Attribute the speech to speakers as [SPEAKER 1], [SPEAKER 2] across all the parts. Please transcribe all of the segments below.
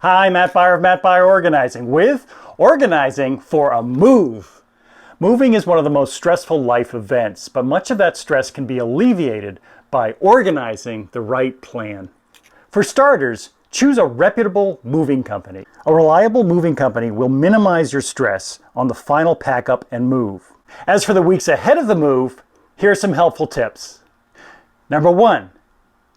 [SPEAKER 1] Hi, Matt Byer of Matt Byer Organizing with Organizing for a Move. Moving is one of the most stressful life events, but much of that stress can be alleviated by organizing the right plan. For starters, choose a reputable moving company. A reliable moving company will minimize your stress on the final pack up and move. As for the weeks ahead of the move, here are some helpful tips. Number 1,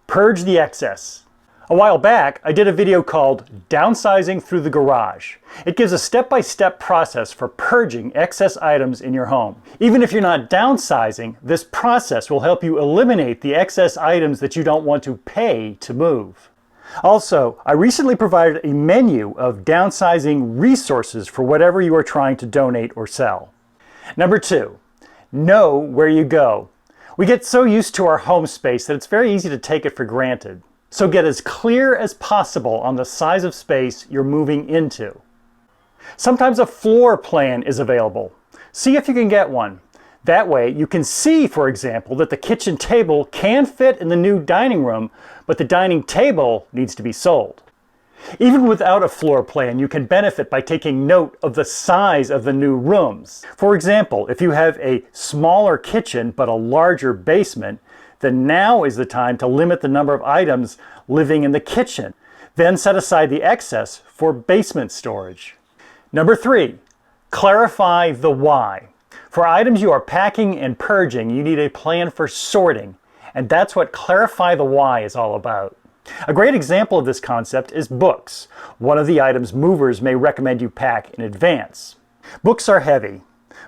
[SPEAKER 1] purge the excess. A while back, I did a video called Downsizing Through the Garage. It gives a step-by-step process for purging excess items in your home. Even if you're not downsizing, this process will help you eliminate the excess items that you don't want to pay to move. Also, I recently provided a menu of downsizing resources for whatever you are trying to donate or sell. Number 2, know where you go. We get so used to our home space that it's very easy to take it for granted. So get as clear as possible on the size of space you're moving into. Sometimes a floor plan is available. See if you can get one. That way you can see, for example, that the kitchen table can fit in the new dining room, but the dining table needs to be sold. Even without a floor plan, you can benefit by taking note of the size of the new rooms. For example, if you have a smaller kitchen but a larger basement, then now is the time to limit the number of items living in the kitchen. Then set aside the excess for basement storage. Number 3, clarify the why. For items you are packing and purging, you need a plan for sorting, and that's what Clarify the Why is all about. A great example of this concept is books, one of the items movers may recommend you pack in advance. Books are heavy.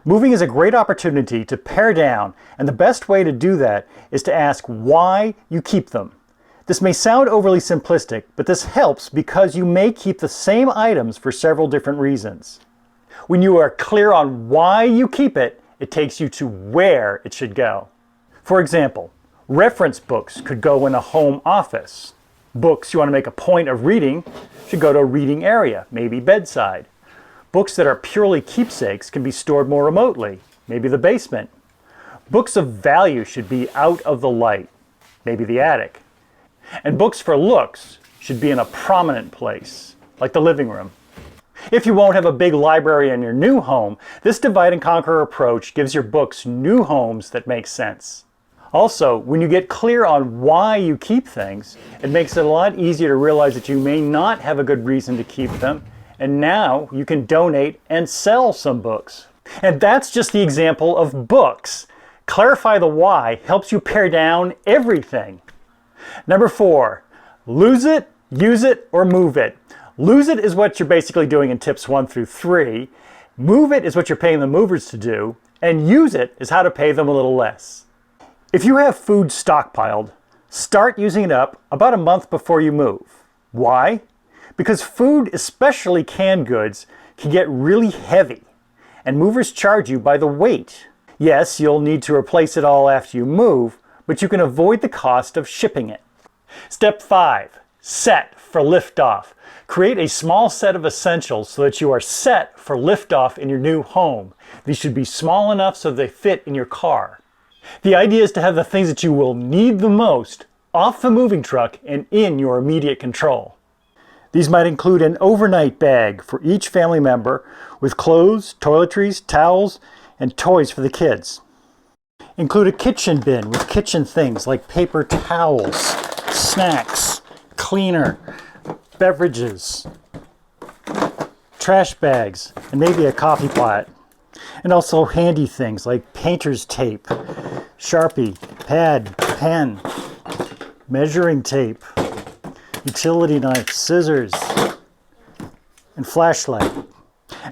[SPEAKER 1] Moving is a great opportunity to pare down, and the best way to do that is to ask why you keep them. This may sound overly simplistic, but this helps because you may keep the same items for several different reasons. When you are clear on why you keep it, it takes you to where it should go. For example, reference books could go in a home office. Books you want to make a point of reading should go to a reading area, maybe bedside. Books that are purely keepsakes can be stored more remotely, maybe the basement. Books of value should be out of the light, maybe the attic. And books for looks should be in a prominent place, like the living room. If you won't have a big library in your new home, this divide and conquer approach gives your books new homes that make sense. Also, when you get clear on why you keep things, it makes it a lot easier to realize that you may not have a good reason to keep them, and now you can donate and sell some books. And that's just the example of books. Clarify the why helps you pare down everything. Number 4, lose it, use it, or move it. Lose it is what you're basically doing in tips 1 through 3. Move it is what you're paying the movers to do. And use it is how to pay them a little less. If you have food stockpiled, start using it up about a month before you move. Why? Because food, especially canned goods, can get really heavy, and movers charge you by the weight. Yes, you'll need to replace it all after you move, but you can avoid the cost of shipping it. Step 5, set for liftoff. Create a small set of essentials so that you are set for liftoff in your new home. These should be small enough so they fit in your car. The idea is to have the things that you will need the most off the moving truck and in your immediate control. These might include an overnight bag for each family member with clothes, toiletries, towels, and toys for the kids. Include a kitchen bin with kitchen things like paper towels, snacks, cleaner, beverages, trash bags, and maybe a coffee pot. And also handy things like painter's tape, Sharpie, pad, pen, measuring tape, utility knife, scissors, and flashlight.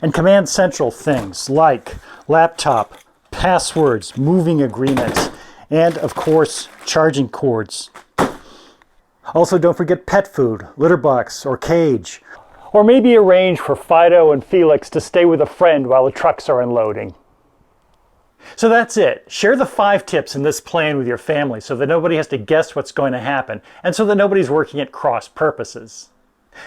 [SPEAKER 1] And Command Central things like laptop, passwords, moving agreements, and of course, charging cords. Also, don't forget pet food, litter box or cage. Or maybe arrange for Fido and Felix to stay with a friend while the trucks are unloading. So that's it. Share the 5 tips in this plan with your family so that nobody has to guess what's going to happen and so that nobody's working at cross purposes.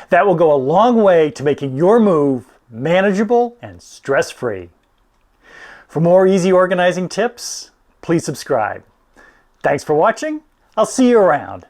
[SPEAKER 1] That will go a long way to making your move manageable and stress-free. For more easy organizing tips, please subscribe. Thanks for watching. I'll see you around.